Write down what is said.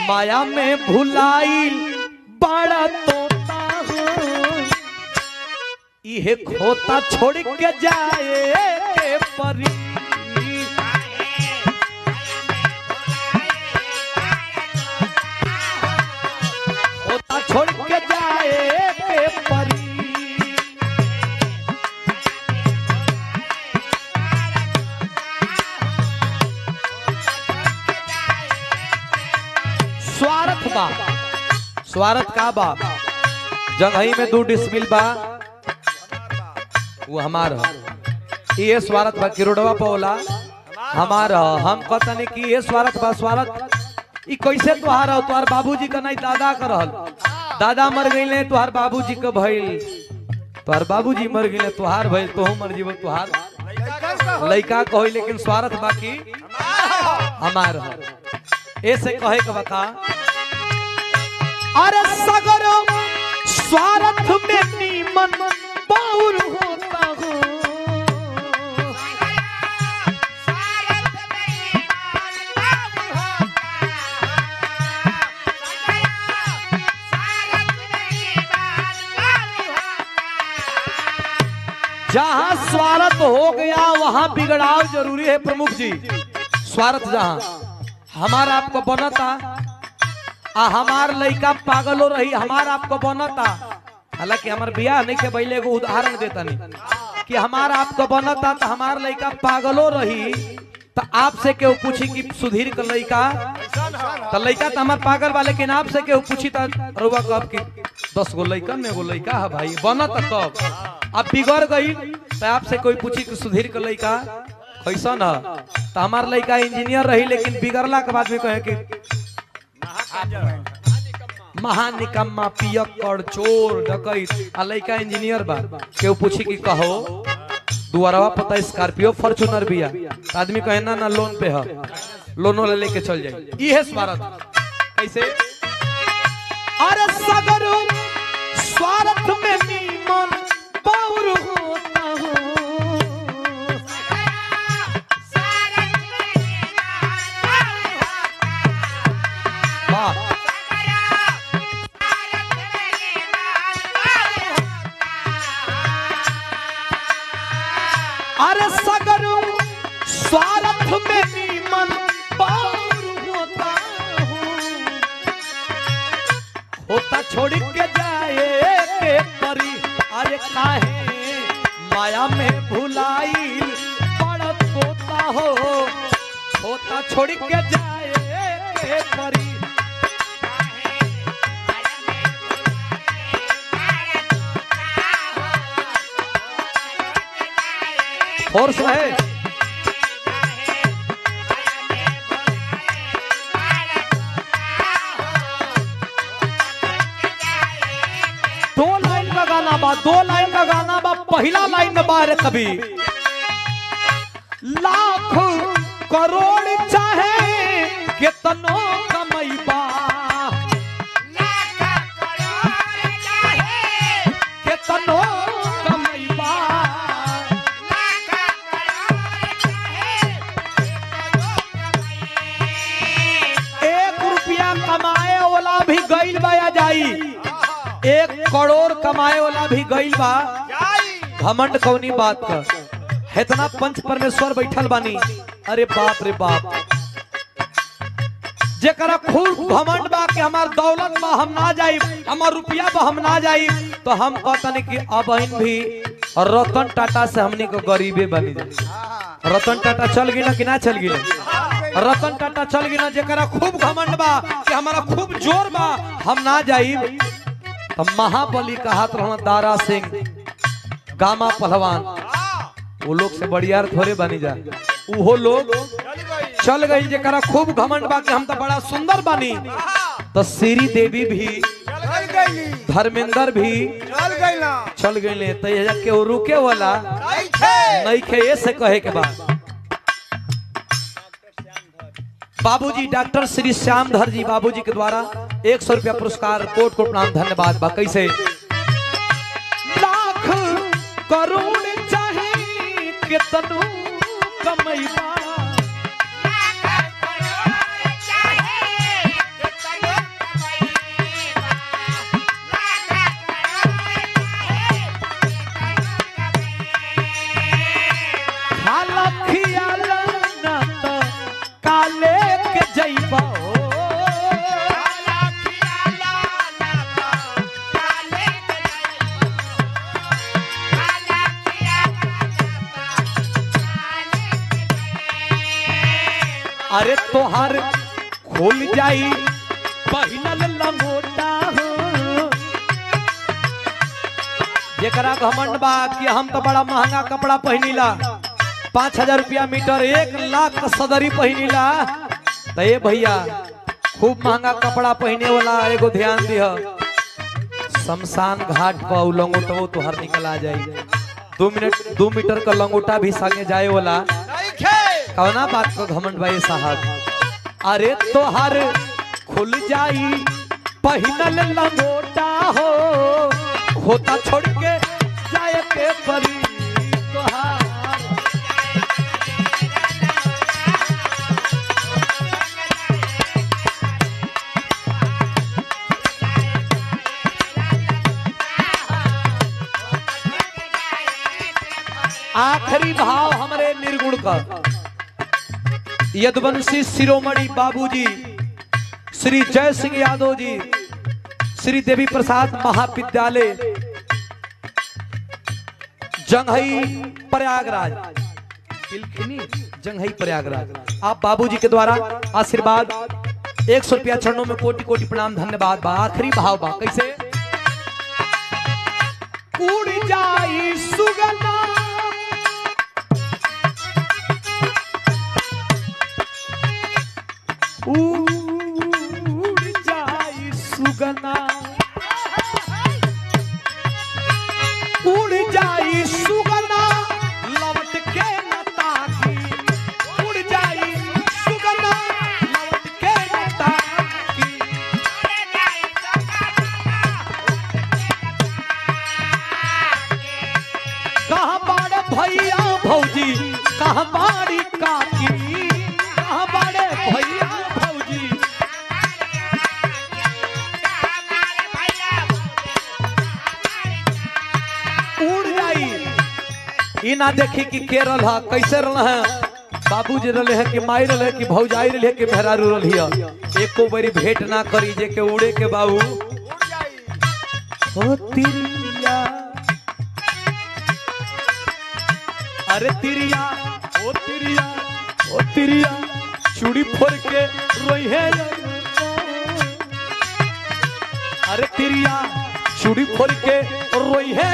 माया में भुलाई बड़ा तोता हो इहे खोता छोड़ के जाए के परी खोता छोड़ के जाए के परी स्वार्थ बा स्वार्थ का बा जगही में 2 डिसमिल बा वो हमार ये स्वार्थ बा किरोड़वा पौला हमार हम कहतनी कि ये स्वार्थ बा स्वार्थ ई कैसे तुहार हो तुहार बाबूजी का नहीं दादा का रहल दादा मर गईले तुहार बाबूजी का भइल तुहार बाबूजी मर गईले तुहार भइल तो मर जीव तुहार लइका कहो लेकिन स्वार्थ बाकी हमार ऐसे कहे के बता अरे सगर स्वार्थ में नीमन बाउर होता हो जहां स्वार्थ हो गया वहां बिगड़ाव जरूरी है प्रमुख जी स्वार्थ जहां हमारा आपको बनता आ हमार लइका पागलो रही हमार आपको बनता हालांकि हमार बियाह नहीं के पहले एगो उदाहरण देता नहीं कि हमार आपको बनता तो हमार लइका पागलो रही तो आपसे केहू पूछी कि सुधीर का लइका तो लइका तो हमार पागल बा लेकिन आपसे केहू पूछी तो रुआ कब कि 10 गो लइका में एगो लइका है भाई बनता तब अब बिगड़ गई तो आपसे कोई पूछी कि सुधीर का लइका कैसा न तो हमार लइका इंजीनियर रही लेकिन बिगड़ला के बाद में कहे कि महानिकम्मा पियक्कड़ चोर डकैत आ लइका इंजीनियर बा केहू पूछी कि कहो दुआरवा पता स्कॉर्पियो फॉर्च्यूनर बिया आदमी कहे ना ना लोन पे है लोनो ले लेके चल जाए ये स्वार्थ कैसे अरे सगर स्वार्थ में नीमन बाउर होता हो अरे सगर स्वार्थ में नीमन बाउर होता होता छोड़ के जाए के परी अरे काहे माया में भुलाई बड़ा तोता हो होता छोड़ के जाए के परी और है दो लाइन का गाना बा 2 लाइन का गाना बा पहला लाइन में बाहर कभी लाख करोड़ चाहे कितनो कमैबा कितनो कमैबा 1 रुपया कमाए वाला भी गइल बा या जाई 1 करोड़ कमाए वाला भी गइल बा घमंड कौनी बात का इतना पंच परमेश्वर बैठल बानी अरे बाप रे बाप जेकरा खूब घमंड बा कि हमार दौलत बा हम ना जाई हमार रुपया बा हम ना जाई तो हम कहतनी कि अब भी रतन टाटा से हमनी को गरीबे बनी जाए रतन टाटा चल गई ना कि ना चल गई रतन टाटा चल गई ना जेकरा खूब घमंड बा कि हमारा खूब जोर बा हम ना जाई तो महाबली का हाथ रहना दारा सिंह गामा पहलवान वो लोग से बढ़िया थोड़े बनी जा वो लोग चल गई जेकरा खूब घमंड बा कि हम तो बड़ा सुंदर बनी तो श्री देवी भी धर्मेंद्र भी चल गई तो के रुके वाला नहीं खे ऐसे कहे के बाद बाबूजी डॉक्टर श्री श्यामधर जी बाबूजी के द्वारा 100 रुपया पुरस्कार कोट कोट प्रणाम धन्यवाद बा कैसे लाख करोड़ चाहे कितनो कमैबा जइबा अरे तोहार खुल जाई पहिनल लंगोटा हो जेकरा घमंड बा कि हम तो बड़ा महंगा कपड़ा पहनीला 5000 रुपया मीटर 1 लाख सदरी पहनीला तो ये भैया खूब महंगा कपड़ा पहने वाला एगो ध्यान दिह शमशान घाट पर लंगोटो तोहर निकल आ जाई 2 मीटर का लंगोटा भी संगे जाए वाला कौना बात को घमंड भाई साहब अरे तोहर खुल जाई पहिनल लंगोटा हो होता छोड़ के जाए के परी तोहार आखिरी भाव हमारे निर्गुण का यदुवंशी शिरोमणि बाबूजी श्री जय सिंह यादव जी श्री देवी प्रसाद महाविद्यालय जंघई प्रयागराज जंघई प्रयागराज आप बाबूजी के द्वारा आशीर्वाद 100 रुपया चरणों में कोटि कोटि प्रणाम धन्यवाद। आखिरी भाव बा कैसे उड़ जाई सुगना उड़ जाई सुगना उड़ जाई सुगना लौट के न ताकी उड़ जाई सुगना लौट के न ताकी कहाँ बाड़े भैया भौजी कहाँ बाड़ी काकी कहाँ बाड़े भैया ई ना देखी कि के रहा कैसे रहा है बाबूजी रहे है कि माई रहे कि भौजाई रहे कि मेहरारू रही एको बारी भेंट ना करी जे के उड़े के बाबू हो तिरिया अरे तिरिया ओ तिरिया ओ तिरिया चूड़ी फोड़ के रोई है अरे तिरिया चूड़ी फोड़ के रोई है